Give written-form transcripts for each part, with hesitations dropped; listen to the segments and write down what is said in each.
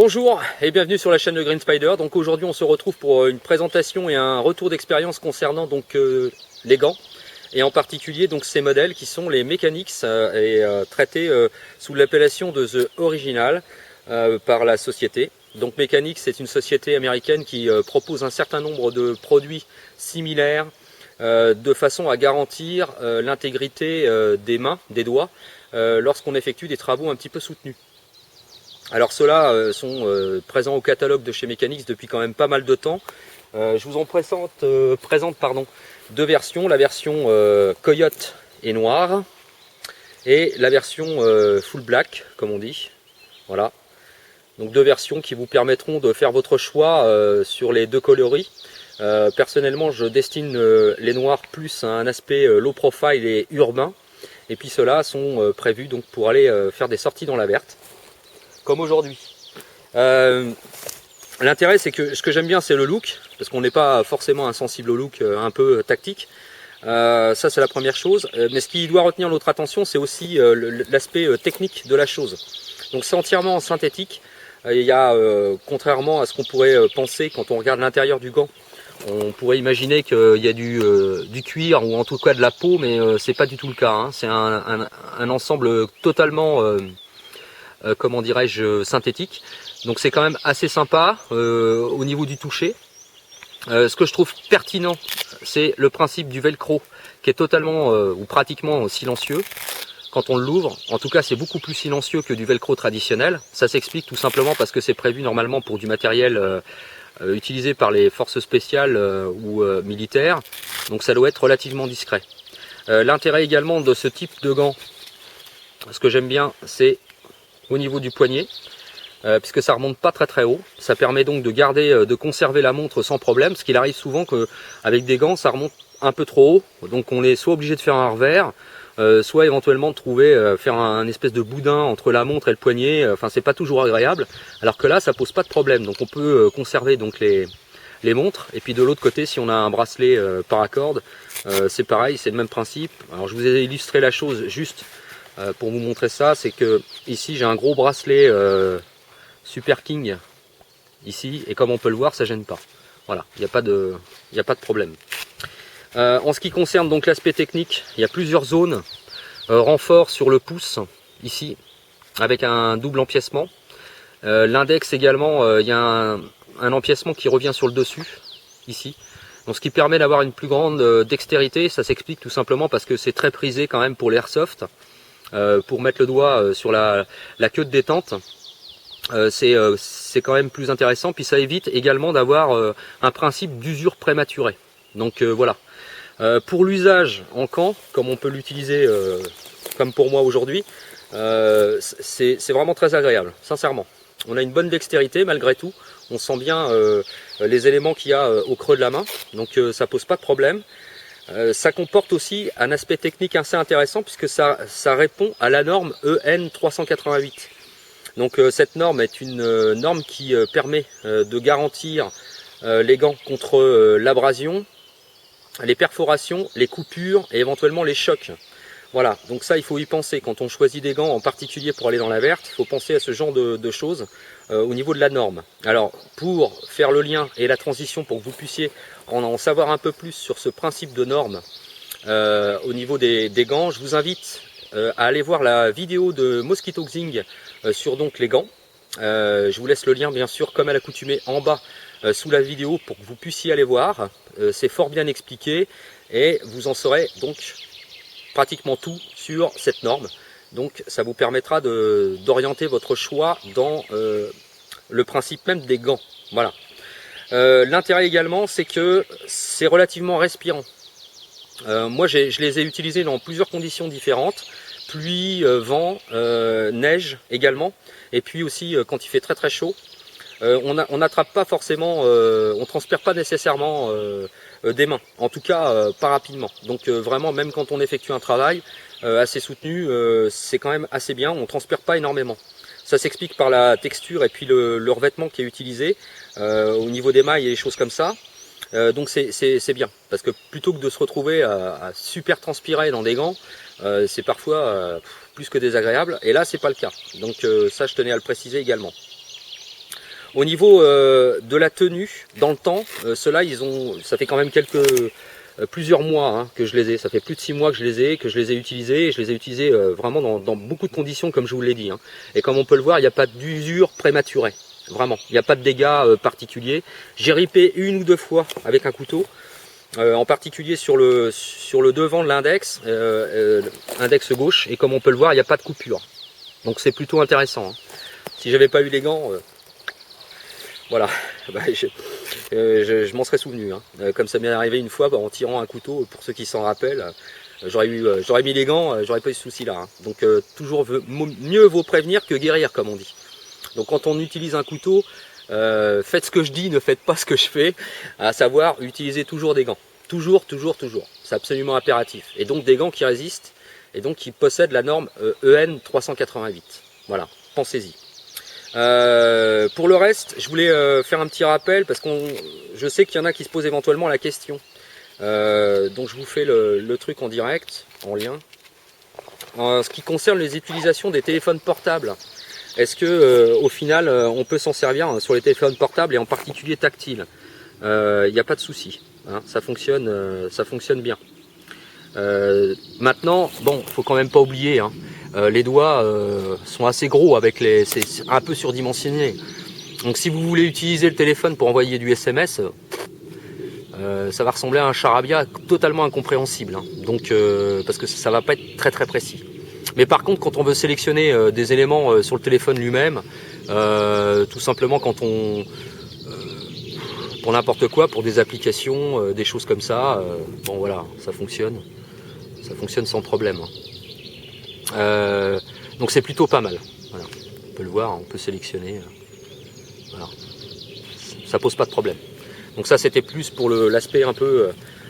Bonjour et bienvenue sur la chaîne de Green Spider. Donc aujourd'hui on se retrouve pour une présentation et un retour d'expérience concernant les gants et en particulier donc ces modèles qui sont les Mechanix traités sous l'appellation de The Original par la société. Donc Mechanix c'est une société américaine qui propose un certain nombre de produits similaires de façon à garantir l'intégrité des mains, des doigts lorsqu'on effectue des travaux un petit peu soutenus. Alors ceux-là sont présents au catalogue de chez Mechanix depuis quand même pas mal de temps. Je vous en présente deux versions, la version Coyote et Noir et la version Full Black comme on dit. Voilà. Donc deux versions qui vous permettront de faire votre choix sur les deux coloris. Personnellement je destine les noirs plus à un aspect low profile et urbain. Et puis ceux-là sont prévus donc pour aller faire des sorties dans la verte. Comme aujourd'hui. L'intérêt c'est que ce que j'aime bien c'est le look, parce qu'on n'est pas forcément insensible au look un peu tactique. Ça c'est la première chose, mais ce qui doit retenir notre attention c'est aussi l'aspect technique de la chose. Donc c'est entièrement en synthétique. Il y a, contrairement à ce qu'on pourrait penser quand on regarde l'intérieur du gant, on pourrait imaginer qu'il y a du cuir ou en tout cas de la peau, mais c'est pas du tout le cas, hein. C'est un ensemble totalement comment dirais-je, synthétique. Donc c'est quand même assez sympa au niveau du toucher. Ce que je trouve pertinent, c'est le principe du velcro qui est totalement ou pratiquement silencieux quand on l'ouvre. En tout cas c'est beaucoup plus silencieux que du velcro traditionnel. Ça s'explique tout simplement parce que c'est prévu normalement pour du matériel utilisé par les forces spéciales ou militaires. Donc ça doit être relativement discret. L'intérêt également de ce type de gant, ce que j'aime bien, c'est au niveau du poignet, puisque ça remonte pas très haut. Ça permet donc de garder, de conserver la montre sans problème, parce qu'il arrive souvent qu'avec des gants ça remonte un peu trop haut, donc on est soit obligé de faire un revers, soit éventuellement de trouver, faire un espèce de boudin entre la montre et le poignet. Enfin c'est pas toujours agréable, alors que là ça pose pas de problème, donc on peut conserver donc les montres. Et puis de l'autre côté, si on a un bracelet paracorde, c'est pareil, c'est le même principe. Alors je vous ai illustré la chose juste pour vous montrer ça, c'est que ici j'ai un gros bracelet Super King ici, et comme on peut le voir ça gêne pas. Voilà, il n'y a pas de problème. En ce qui concerne donc l'aspect technique, il y a plusieurs zones. Renfort sur le pouce ici avec un double empiècement. L'index également, il y a un empiècement qui revient sur le dessus ici. Donc ce qui permet d'avoir une plus grande dextérité. Ça s'explique tout simplement parce que c'est très prisé quand même pour l'airsoft. Pour mettre le doigt sur la queue de détente, c'est quand même plus intéressant, puis ça évite également d'avoir un principe d'usure prématurée. Donc voilà. Pour l'usage en camp, comme on peut l'utiliser comme pour moi aujourd'hui, c'est vraiment très agréable, sincèrement. On a une bonne dextérité malgré tout, on sent bien les éléments qu'il y a au creux de la main, donc ça pose pas de problème. Ça comporte aussi un aspect technique assez intéressant puisque ça répond à la norme EN 388. Donc cette norme est une norme qui permet de garantir les gants contre l'abrasion, les perforations, les coupures et éventuellement les chocs. Voilà, donc ça il faut y penser quand on choisit des gants en particulier pour aller dans la verte, il faut penser à ce genre de choses au niveau de la norme. Alors pour faire le lien et la transition pour que vous puissiez en savoir un peu plus sur ce principe de norme au niveau des gants, je vous invite à aller voir la vidéo de Mosquito Xing sur donc les gants. Je vous laisse le lien bien sûr comme à l'accoutumée en bas sous la vidéo pour que vous puissiez aller voir. C'est fort bien expliqué et vous en saurez donc pratiquement tout sur cette norme. Donc ça vous permettra d'orienter votre choix dans le principe même des gants. Voilà. L'intérêt également c'est que c'est relativement respirant. Moi je les ai utilisés dans plusieurs conditions différentes. Pluie, vent, neige également. Et puis aussi quand il fait très chaud. On n'attrape pas forcément, on transpire pas nécessairement des mains, en tout cas pas rapidement. Donc vraiment même quand on effectue un travail assez soutenu, c'est quand même assez bien, on transpire pas énormément. Ça s'explique par la texture et puis le revêtement qui est utilisé au niveau des mailles et des choses comme ça. Donc c'est bien, parce que plutôt que de se retrouver à super transpirer dans des gants, c'est parfois plus que désagréable, et là c'est pas le cas. Donc ça je tenais à le préciser également. Au niveau de la tenue, dans le temps, ceux-là, ça fait quand même plusieurs mois hein, que je les ai. Ça fait plus de 6 mois que je les ai utilisés. Et je les ai utilisés vraiment dans beaucoup de conditions, comme je vous l'ai dit. Hein. Et comme on peut le voir, il n'y a pas d'usure prématurée. Vraiment, il n'y a pas de dégâts particuliers. J'ai ripé 1 ou 2 fois avec un couteau. En particulier sur le devant de l'index, index gauche, et comme on peut le voir, il n'y a pas de coupure. Donc c'est plutôt intéressant. Hein. Si j'avais pas eu les gants, voilà, bah, je m'en serais souvenu. Hein. Comme ça m'est arrivé une fois, bah, en tirant un couteau, pour ceux qui s'en rappellent, j'aurais mis les gants, j'aurais pas eu ce souci-là. Hein. Donc toujours mieux vaut prévenir que guérir, comme on dit. Donc quand on utilise un couteau, faites ce que je dis, ne faites pas ce que je fais, à savoir utiliser toujours des gants. Toujours, toujours, toujours. C'est absolument impératif. Et donc des gants qui résistent et donc qui possèdent la norme EN 388. Voilà, pensez-y. Pour le reste, je voulais faire un petit rappel parce que je sais qu'il y en a qui se posent éventuellement la question. Donc je vous fais le truc en direct, en lien. En ce qui concerne les utilisations des téléphones portables, est-ce que au final on peut s'en servir sur les téléphones portables et en particulier tactiles? Il n'y a pas de souci, hein, ça fonctionne bien. Maintenant, bon, faut quand même pas oublier, hein, les doigts sont assez gros c'est un peu surdimensionné. Donc si vous voulez utiliser le téléphone pour envoyer du SMS, ça va ressembler à un charabia totalement incompréhensible. Hein. Donc parce que ça va pas être très très précis. Mais par contre, quand on veut sélectionner des éléments sur le téléphone lui-même, tout simplement quand pour n'importe quoi, pour des applications, des choses comme ça, bon voilà, ça fonctionne sans problème. Donc c'est plutôt pas mal. Voilà. On peut le voir, on peut sélectionner. Voilà. Ça pose pas de problème. Donc ça c'était plus pour l'aspect un peu,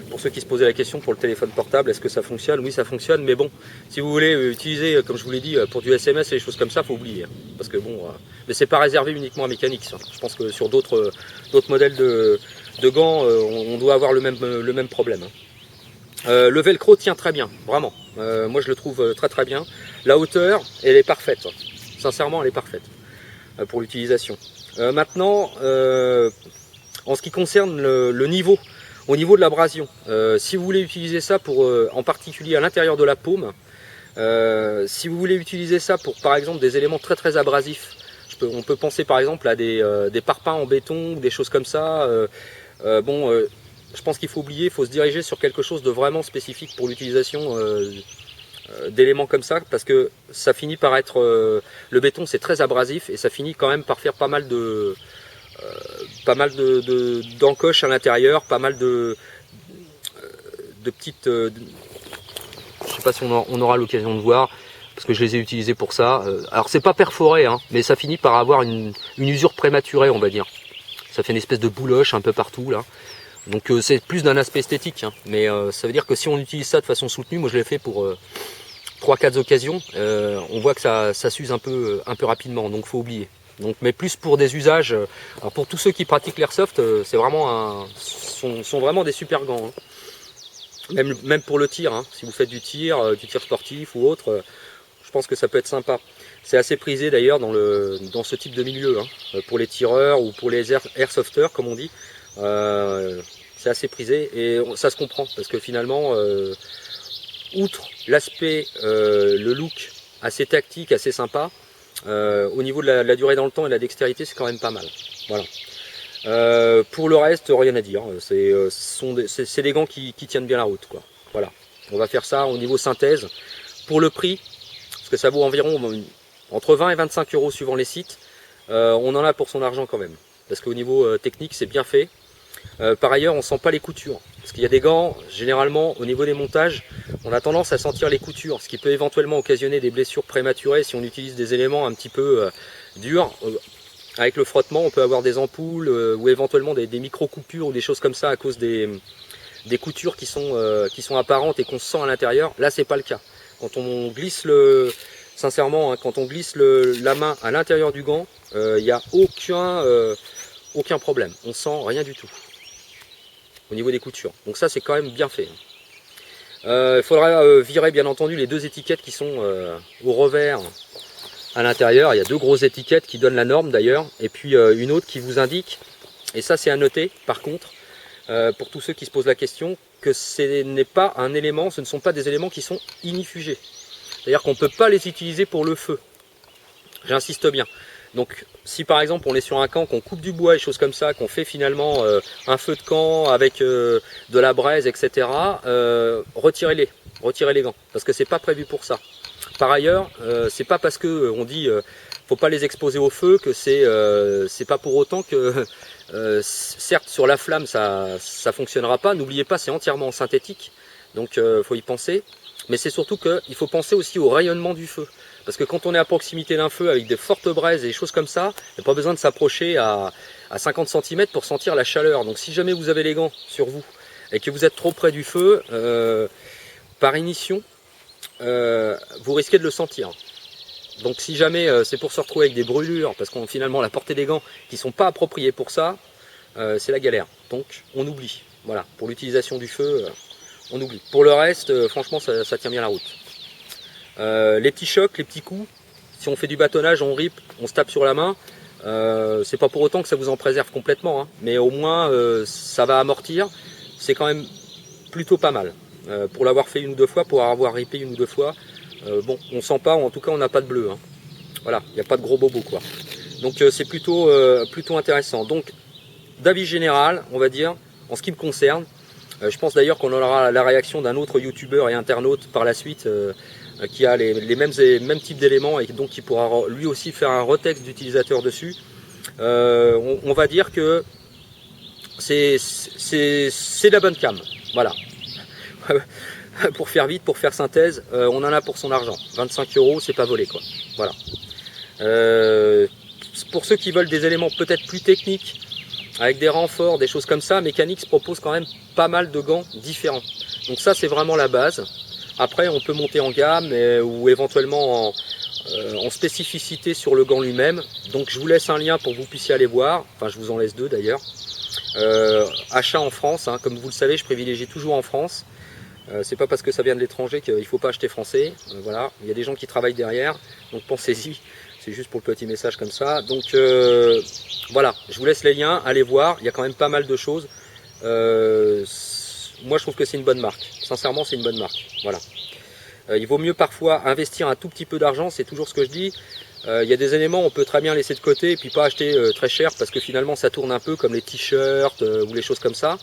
pour ceux qui se posaient la question pour le téléphone portable, est-ce que ça fonctionne? Oui ça fonctionne, mais bon, si vous voulez utiliser, comme je vous l'ai dit, pour du SMS et des choses comme ça, faut oublier. Parce que bon, mais c'est pas réservé uniquement à Mechanix. Je pense que sur d'autres modèles de gants, on doit avoir le même problème. Le velcro tient très bien, vraiment. Moi je le trouve très très bien. La hauteur, elle est parfaite. Sincèrement, elle est parfaite pour l'utilisation. Maintenant, en ce qui concerne le niveau, au niveau de l'abrasion, si vous voulez utiliser ça pour, en particulier à l'intérieur de la paume, si vous voulez utiliser ça pour par exemple des éléments très très abrasifs, on peut penser par exemple à des parpaings en béton ou des choses comme ça. Je pense qu'il faut oublier, il faut se diriger sur quelque chose de vraiment spécifique pour l'utilisation d'éléments comme ça, parce que ça finit par être, le béton c'est très abrasif et ça finit quand même par faire pas mal d'encoches à l'intérieur, pas mal de petites, je sais pas si on aura l'occasion de voir, parce que je les ai utilisés pour ça. Alors c'est pas perforé, hein, mais ça finit par avoir une usure prématurée, on va dire. Ça fait une espèce de bouloche un peu partout là. Donc c'est plus d'un aspect esthétique, hein, mais ça veut dire que si on utilise ça de façon soutenue, moi je l'ai fait pour 3-4 occasions, on voit que ça s'use un peu rapidement, donc faut oublier. Donc, mais plus pour des usages, alors pour tous ceux qui pratiquent l'airsoft, c'est vraiment sont vraiment des super gants. Hein. Même pour le tir, hein, si vous faites du tir sportif ou autre, je pense que ça peut être sympa. C'est assez prisé d'ailleurs dans ce type de milieu, hein, pour les tireurs ou pour les airsofters comme on dit. C'est assez prisé et ça se comprend parce que finalement, outre l'aspect, le look assez tactique, assez sympa, au niveau de la durée dans le temps et de la dextérité, c'est quand même pas mal. Voilà. Pour le reste, rien à dire. C'est des gants qui tiennent bien la route, quoi. Voilà. On va faire ça au niveau synthèse. Pour le prix, parce que ça vaut environ entre 20 et 25 euros suivant les sites, on en a pour son argent quand même. Parce qu'au niveau technique, c'est bien fait. Par ailleurs, on sent pas les coutures. Parce qu'il y a des gants, généralement, au niveau des montages, on a tendance à sentir les coutures, ce qui peut éventuellement occasionner des blessures prématurées si on utilise des éléments un petit peu durs. Avec le frottement, on peut avoir des ampoules ou éventuellement des micro-coupures ou des choses comme ça à cause des coutures qui sont apparentes et qu'on sent à l'intérieur. Là, c'est pas le cas. Quand on glisse sincèrement, hein, quand on glisse la main à l'intérieur du gant, il n'y a aucun problème. On sent rien du tout au niveau des coutures. Donc ça, c'est quand même bien fait. Il faudra virer bien entendu les deux étiquettes qui sont au revers À l'intérieur, il y a 2 grosses étiquettes qui donnent la norme d'ailleurs, et puis une autre qui vous indique, et ça c'est à noter par contre, pour tous ceux qui se posent la question, que ce n'est pas un élément, ce ne sont pas des éléments qui sont ignifugés. C'est-à-dire qu'on ne peut pas les utiliser pour le feu. J'insiste bien. Donc si par exemple on est sur un camp, qu'on coupe du bois et choses comme ça, qu'on fait finalement un feu de camp avec de la braise, etc., retirez-les gants, parce que c'est pas prévu pour ça. Par ailleurs, c'est pas parce que on dit faut pas les exposer au feu que c'est pas pour autant que certes sur la flamme ça fonctionnera pas. N'oubliez pas, c'est entièrement synthétique, donc faut y penser. Mais c'est surtout qu'il faut penser aussi au rayonnement du feu. Parce que quand on est à proximité d'un feu avec des fortes braises et des choses comme ça, il n'y a pas besoin de s'approcher à 50 cm pour sentir la chaleur. Donc si jamais vous avez les gants sur vous et que vous êtes trop près du feu, par ignition, vous risquez de le sentir. Donc si jamais c'est pour se retrouver avec des brûlures, parce qu'on finalement la portée des gants qui ne sont pas appropriés pour ça, c'est la galère. Donc on oublie. Voilà, pour l'utilisation du feu, on oublie. Pour le reste, franchement, ça tient bien la route. Les petits chocs, les petits coups, si on fait du bâtonnage, on rip, on se tape sur la main, c'est pas pour autant que ça vous en préserve complètement, hein, mais au moins ça va amortir, c'est quand même plutôt pas mal. Pour l'avoir fait 1 ou 2 fois, pour avoir ripé 1 ou 2 fois, bon, on sent pas, ou en tout cas on n'a pas de bleu, hein. Voilà, il n'y a pas de gros bobos quoi. Donc c'est plutôt intéressant. Donc d'avis général, on va dire, en ce qui me concerne, je pense d'ailleurs qu'on aura la réaction d'un autre youtubeur et internaute par la suite, qui a les mêmes types d'éléments et donc qui pourra lui aussi faire un retexte d'utilisateur dessus. On va dire que c'est de la bonne cam. Voilà. Pour faire vite, pour faire synthèse, on en a pour son argent. 25 €, c'est pas volé quoi. Voilà. Pour ceux qui veulent des éléments peut-être plus techniques, avec des renforts, des choses comme ça, Mechanix propose quand même pas mal de gants différents. Donc ça c'est vraiment la base. Après on peut monter en gamme ou éventuellement en spécificité sur le gant lui-même. Donc je vous laisse un lien pour que vous puissiez aller voir. Enfin je vous en laisse 2 d'ailleurs. Achat en France, hein. Comme vous le savez, je privilégie toujours en France. C'est pas parce que ça vient de l'étranger qu'il ne faut pas acheter français. Voilà, il y a des gens qui travaillent derrière, donc pensez-y. C'est juste pour le petit message comme ça. Donc voilà, je vous laisse les liens, allez voir. Il y a quand même pas mal de choses. Moi je trouve que c'est une bonne marque. Sincèrement c'est une bonne marque. Voilà. Il vaut mieux parfois investir un tout petit peu d'argent, c'est toujours ce que je dis. Il y a des éléments on peut très bien laisser de côté et puis pas acheter très cher parce que finalement ça tourne un peu comme les t-shirts ou les choses comme ça.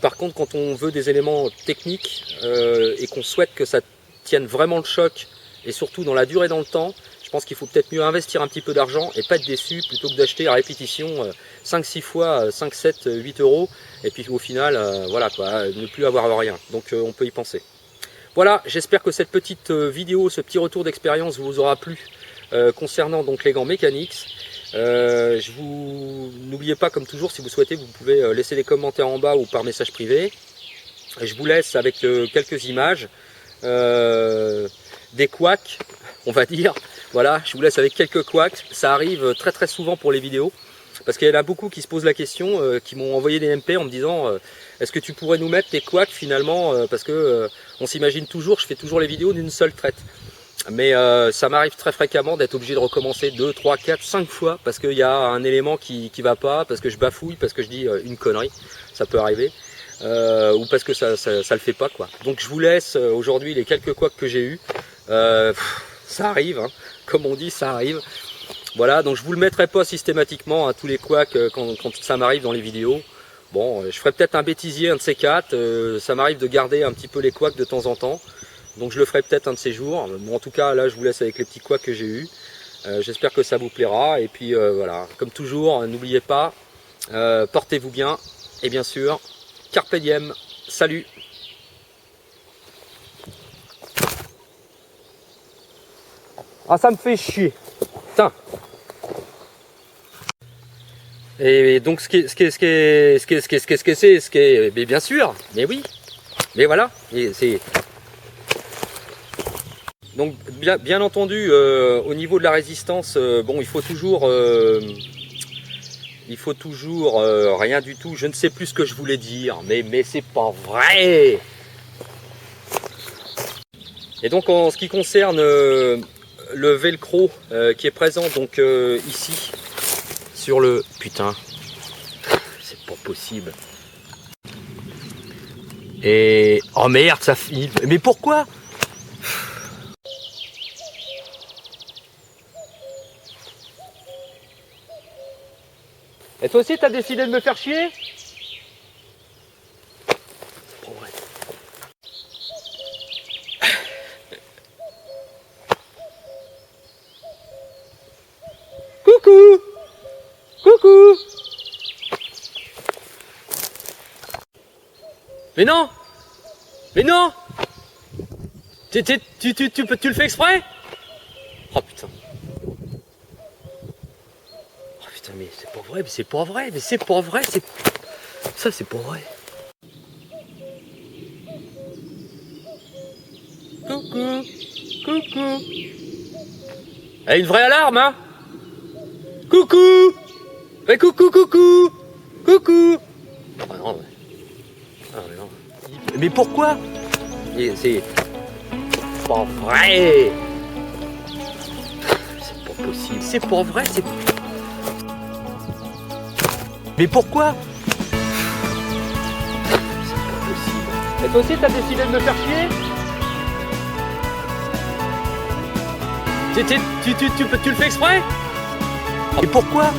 Par contre quand on veut des éléments techniques et qu'on souhaite que ça tienne vraiment le choc et surtout dans la durée dans le temps, je pense qu'il faut peut-être mieux investir un petit peu d'argent et pas être déçu plutôt que d'acheter à répétition 5-6 fois 5, 7, 8 € et puis au final voilà quoi, ne plus avoir rien. Donc on peut y penser. Voilà, j'espère que cette petite vidéo, ce petit retour d'expérience vous aura plu concernant donc les gants Mechanix. N'oubliez pas, comme toujours, si vous souhaitez, vous pouvez laisser des commentaires en bas ou par message privé. Je vous laisse avec quelques images, des couacs, on va dire. Voilà, je vous laisse avec quelques couacs. Ça arrive très très souvent pour les vidéos, parce qu'il y en a beaucoup qui se posent la question, qui m'ont envoyé des MP en me disant est-ce que tu pourrais nous mettre tes couacs finalement, parce que on s'imagine toujours, je fais toujours les vidéos d'une seule traite. Mais ça m'arrive très fréquemment d'être obligé de recommencer 2, 3, 4, 5 fois parce qu'il y a un élément qui va pas, parce que je bafouille, parce que je dis une connerie, ça peut arriver, ou parce que ça le fait pas quoi. Donc je vous laisse aujourd'hui les quelques couacs que j'ai eu. Ça arrive, hein, comme on dit, ça arrive. Voilà, donc je vous le mettrai pas systématiquement à tous les couacs quand ça m'arrive dans les vidéos. Bon, je ferai peut-être un bêtisier, un de ces 4. Ça m'arrive de garder un petit peu les couacs de temps en temps. Donc je le ferai peut-être un de ces jours. Bon, en tout cas, là, je vous laisse avec les petits couacs que j'ai eus. J'espère que ça vous plaira. Et puis voilà, comme toujours, n'oubliez pas, portez-vous bien. Et bien sûr, carpe diem. Salut! Ah, ça me fait chier. Putain. Et donc, mais bien sûr, mais oui, mais voilà, donc bien entendu, au niveau de la résistance, bon, il faut toujours rien du tout. Je ne sais plus ce que je voulais dire, mais c'est pas vrai. Et donc en ce qui concerne le velcro qui est présent donc ici sur le... Putain, c'est pas possible. Et... Oh merde, ça... Mais pourquoi? Et toi aussi, t'as décidé de me faire chier? Oh, ouais. Coucou! Coucou! Mais non! Mais non! Tu le fais exprès? Oh putain. Oh putain, mais c'est pas vrai, mais c'est pas vrai, mais c'est pas vrai, c'est... Ça, c'est pas vrai. Coucou! Coucou! Elle a une vraie alarme, hein? Coucou! Mais coucou, coucou! Coucou! Ah non, mais... Ah, mais non. Mais pourquoi? C'est pas vrai! C'est pas possible. C'est pas vrai, c'est... Mais pourquoi? C'est pas possible. Et toi aussi, t'as décidé de me faire chier? Tu le fais exprès? Mais pourquoi?